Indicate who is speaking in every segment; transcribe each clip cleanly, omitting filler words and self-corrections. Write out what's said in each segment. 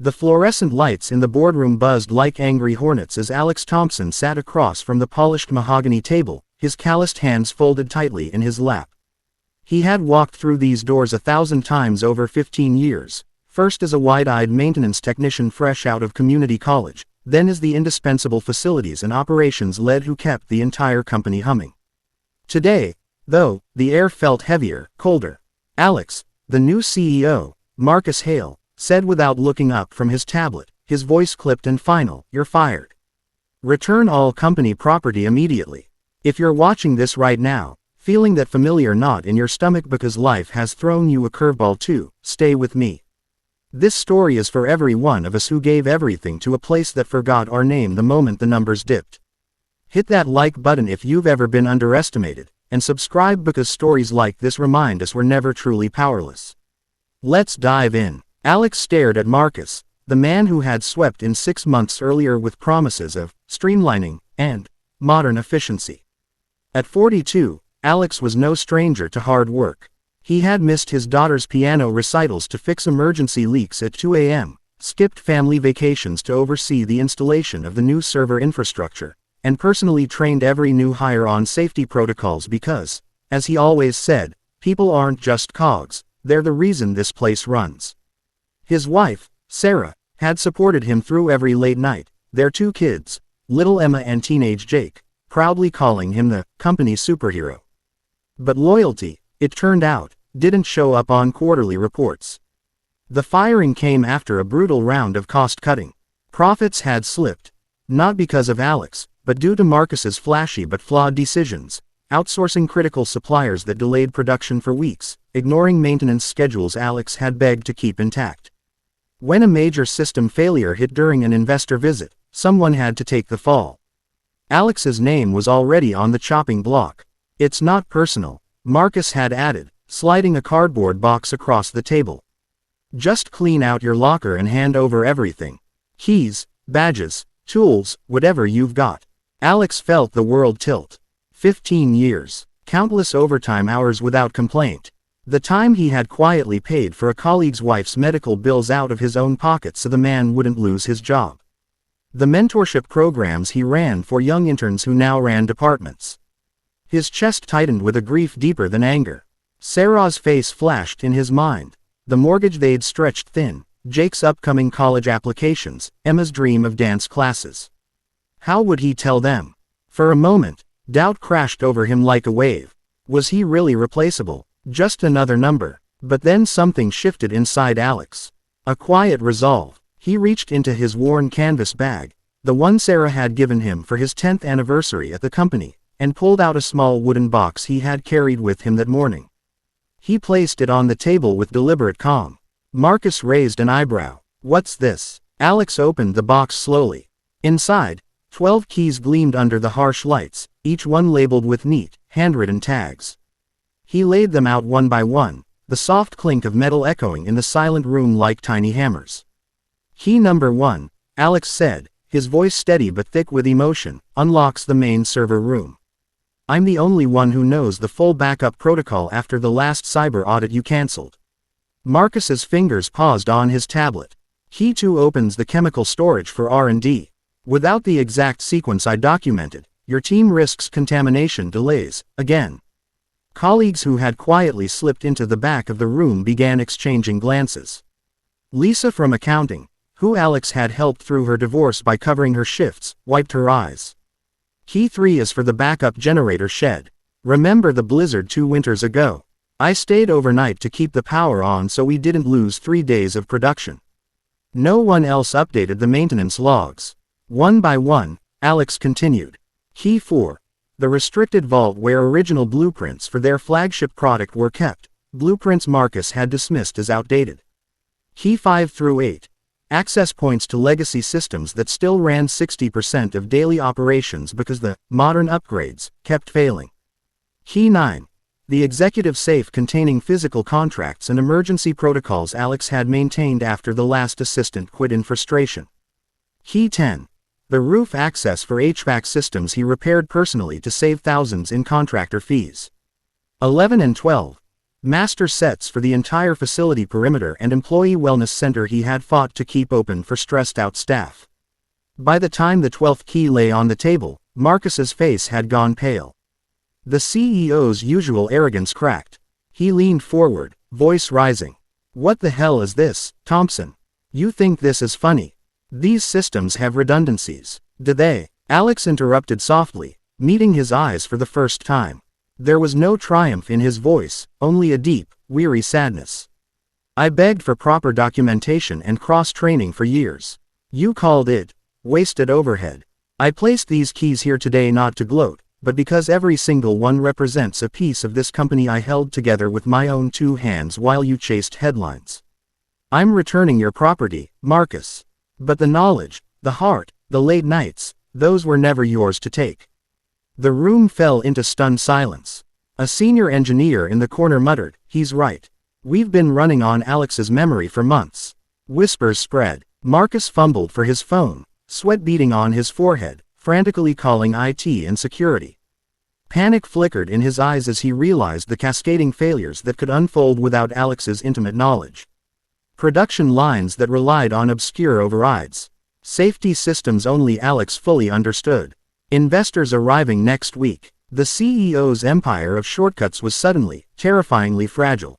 Speaker 1: The fluorescent lights in the boardroom buzzed like angry hornets as Alex Thompson sat across from the polished mahogany table, his calloused hands folded tightly in his lap. He had walked through these doors 1,000 times over 15 years, first as a wide-eyed maintenance technician fresh out of community college, then as the indispensable facilities and operations lead who kept the entire company humming. Today, though, the air felt heavier, colder. Alex, the new CEO, Marcus Hale, said without looking up from his tablet, his voice clipped and final, "You're fired. Return all company property immediately." If you're watching this right now, feeling that familiar knot in your stomach because life has thrown you a curveball too, stay with me. This story is for every one of us who gave everything to a place that forgot our name the moment the numbers dipped. Hit that like button if you've ever been underestimated, and subscribe because stories like this remind us we're never truly powerless. Let's dive in. Alex stared at Marcus, the man who had swept in 6 months earlier with promises of streamlining and modern efficiency. At 42, Alex was no stranger to hard work. He had missed his daughter's piano recitals to fix emergency leaks at 2 a.m., skipped family vacations to oversee the installation of the new server infrastructure, and personally trained every new hire on safety protocols because, as he always said, people aren't just cogs, they're the reason this place runs. His wife, Sarah, had supported him through every late night, their 2 kids, little Emma and teenage Jake, proudly calling him the company superhero. But loyalty, it turned out, didn't show up on quarterly reports. The firing came after a brutal round of cost-cutting. Profits had slipped, not because of Alex, but due to Marcus's flashy but flawed decisions, outsourcing critical suppliers that delayed production for weeks, ignoring maintenance schedules Alex had begged to keep intact. When a major system failure hit during an investor visit, someone had to take the fall. Alex's name was already on the chopping block. "It's not personal," Marcus had added, sliding a cardboard box across the table. "Just clean out your locker and hand over everything. Keys, badges, tools, whatever you've got." Alex felt the world tilt. 15 years, countless overtime hours without complaint. The time he had quietly paid for a colleague's wife's medical bills out of his own pocket so the man wouldn't lose his job. The mentorship programs he ran for young interns who now ran departments. His chest tightened with a grief deeper than anger. Sarah's face flashed in his mind. The mortgage they'd stretched thin, Jake's upcoming college applications, Emma's dream of dance classes. How would he tell them? For a moment, doubt crashed over him like a wave. Was he really replaceable? Just another number. But then something shifted inside Alex. A quiet resolve. He reached into his worn canvas bag, the one Sarah had given him for his 10th anniversary at the company, and pulled out a small wooden box he had carried with him that morning. He placed it on the table with deliberate calm. Marcus raised an eyebrow. "What's this?" Alex opened the box slowly. Inside, 12 keys gleamed under the harsh lights, each one labeled with neat, handwritten tags. He laid them out one by one, the soft clink of metal echoing in the silent room like tiny hammers. "Key number 1, Alex said, his voice steady but thick with emotion, unlocks the main server room. I'm the only one who knows the full backup protocol after the last cyber audit you canceled." Marcus's fingers paused on his tablet. "Key 2 opens the chemical storage for R&D. Without the exact sequence I documented, your team risks contamination delays, again." Colleagues who had quietly slipped into the back of the room began exchanging glances. Lisa from accounting, who Alex had helped through her divorce by covering her shifts, wiped her eyes. "Key 3 is for the backup generator shed. Remember the blizzard 2 winters ago? I stayed overnight to keep the power on so we didn't lose 3 days of production." No one else updated the maintenance logs. One by one, Alex continued. "Key 4. The restricted vault where original blueprints for their flagship product were kept, blueprints Marcus had dismissed as outdated. Key 5 through 8. Access points to legacy systems that still ran 60% of daily operations because the modern upgrades kept failing. Key 9. The executive safe containing physical contracts and emergency protocols Alex had maintained after the last assistant quit in frustration. Key 10. The roof access for HVAC systems he repaired personally to save thousands in contractor fees. 11 and 12. master sets for the entire facility perimeter and employee wellness center he had fought to keep open for stressed-out staff. By the time the 12th key lay on the table, Marcus's face had gone pale. The CEO's usual arrogance cracked. He leaned forward, voice rising. "What the hell is this, Thompson? You think this is funny? These systems have redundancies, do they?" Alex interrupted softly, meeting his eyes for the first time. There was no triumph in his voice, only a deep, weary sadness. "I begged for proper documentation and cross-training for years. You called it wasted overhead. I placed these keys here today not to gloat, but because every single one represents a piece of this company I held together with my own 2 hands while you chased headlines. I'm returning your property, Marcus. But the knowledge, the heart, the late nights, those were never yours to take." The room fell into stunned silence. A senior engineer in the corner muttered, "He's right. We've been running on Alex's memory for months." Whispers spread. Marcus fumbled for his phone, sweat beading on his forehead, frantically calling IT and security. Panic flickered in his eyes as he realized the cascading failures that could unfold without Alex's intimate knowledge. Production lines that relied on obscure overrides. Safety systems only Alex fully understood. Investors arriving next week. The CEO's empire of shortcuts was suddenly, terrifyingly fragile.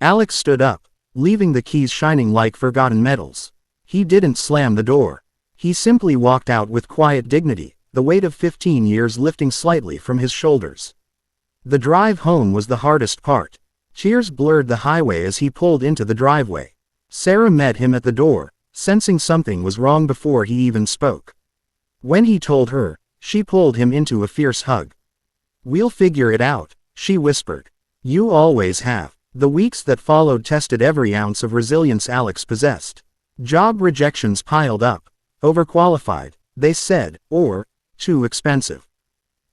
Speaker 1: Alex stood up, leaving the keys shining like forgotten metals. He didn't slam the door. He simply walked out with quiet dignity, the weight of 15 years lifting slightly from his shoulders. The drive home was the hardest part. Cheers blurred the highway as he pulled into the driveway. Sarah met him at the door, sensing something was wrong before he even spoke. When he told her, she pulled him into a fierce hug. "We'll figure it out," she whispered. "You always have." The weeks that followed tested every ounce of resilience Alex possessed. Job rejections piled up. Overqualified, they said, or too expensive.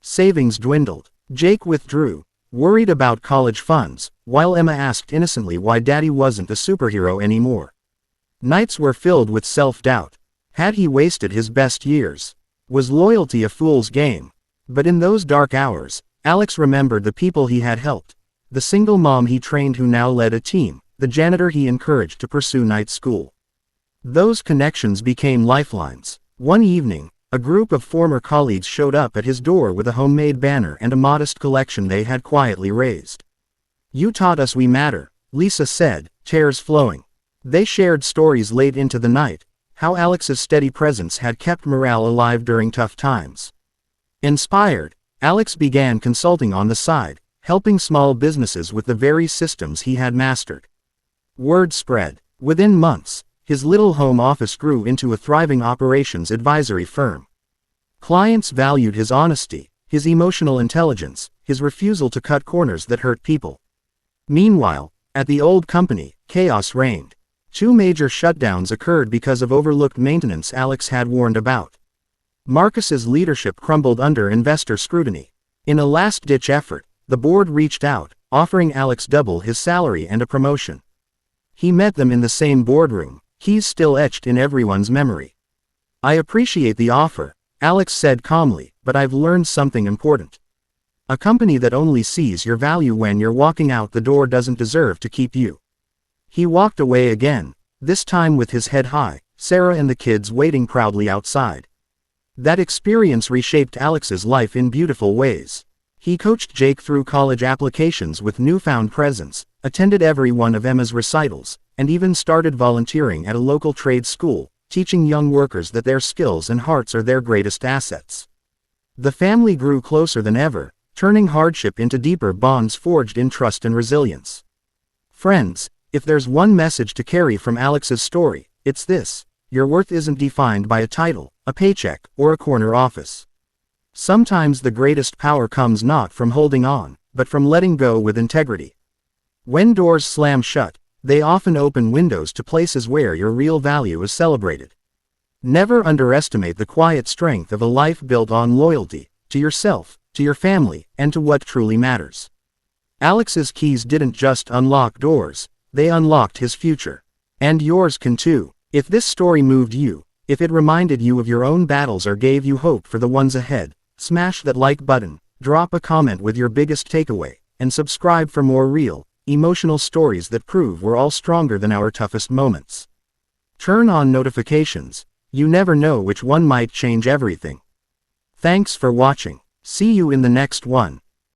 Speaker 1: Savings dwindled. Jake withdrew, worried about college funds, while Emma asked innocently why Daddy wasn't a superhero anymore. Nights were filled with self-doubt. Had he wasted his best years? Was loyalty a fool's game? But in those dark hours, Alex remembered the people he had helped. The single mom he trained who now led a team, the janitor he encouraged to pursue night school. Those connections became lifelines. One evening, a group of former colleagues showed up at his door with a homemade banner and a modest collection they had quietly raised. "You taught us we matter," Lisa said, tears flowing. They shared stories late into the night, how Alex's steady presence had kept morale alive during tough times. Inspired, Alex began consulting on the side, helping small businesses with the very systems he had mastered. Word spread. Within months, his little home office grew into a thriving operations advisory firm. Clients valued his honesty, his emotional intelligence, his refusal to cut corners that hurt people. Meanwhile, at the old company, chaos reigned. 2 major shutdowns occurred because of overlooked maintenance Alex had warned about. Marcus's leadership crumbled under investor scrutiny. In a last-ditch effort, the board reached out, offering Alex double his salary and a promotion. He met them in the same boardroom, keys still etched in everyone's memory. "I appreciate the offer," Alex said calmly, "but I've learned something important. A company that only sees your value when you're walking out the door doesn't deserve to keep you." He walked away again, this time with his head high, Sarah and the kids waiting proudly outside. That experience reshaped Alex's life in beautiful ways. He coached Jake through college applications with newfound presence, attended every one of Emma's recitals, and even started volunteering at a local trade school, teaching young workers that their skills and hearts are their greatest assets. The family grew closer than ever, turning hardship into deeper bonds forged in trust and resilience. Friends, if there's one message to carry from Alex's story, it's this: your worth isn't defined by a title, a paycheck, or a corner office. Sometimes the greatest power comes not from holding on, but from letting go with integrity. When doors slam shut, they often open windows to places where your real value is celebrated. Never underestimate the quiet strength of a life built on loyalty, to yourself, to your family, and to what truly matters. Alex's keys didn't just unlock doors, they unlocked his future. And yours can too. If this story moved you, if it reminded you of your own battles or gave you hope for the ones ahead, smash that like button, drop a comment with your biggest takeaway, and subscribe for more real, emotional stories that prove we're all stronger than our toughest moments. Turn on notifications. You never know which one might change everything. Thanks for watching. See you in the next one.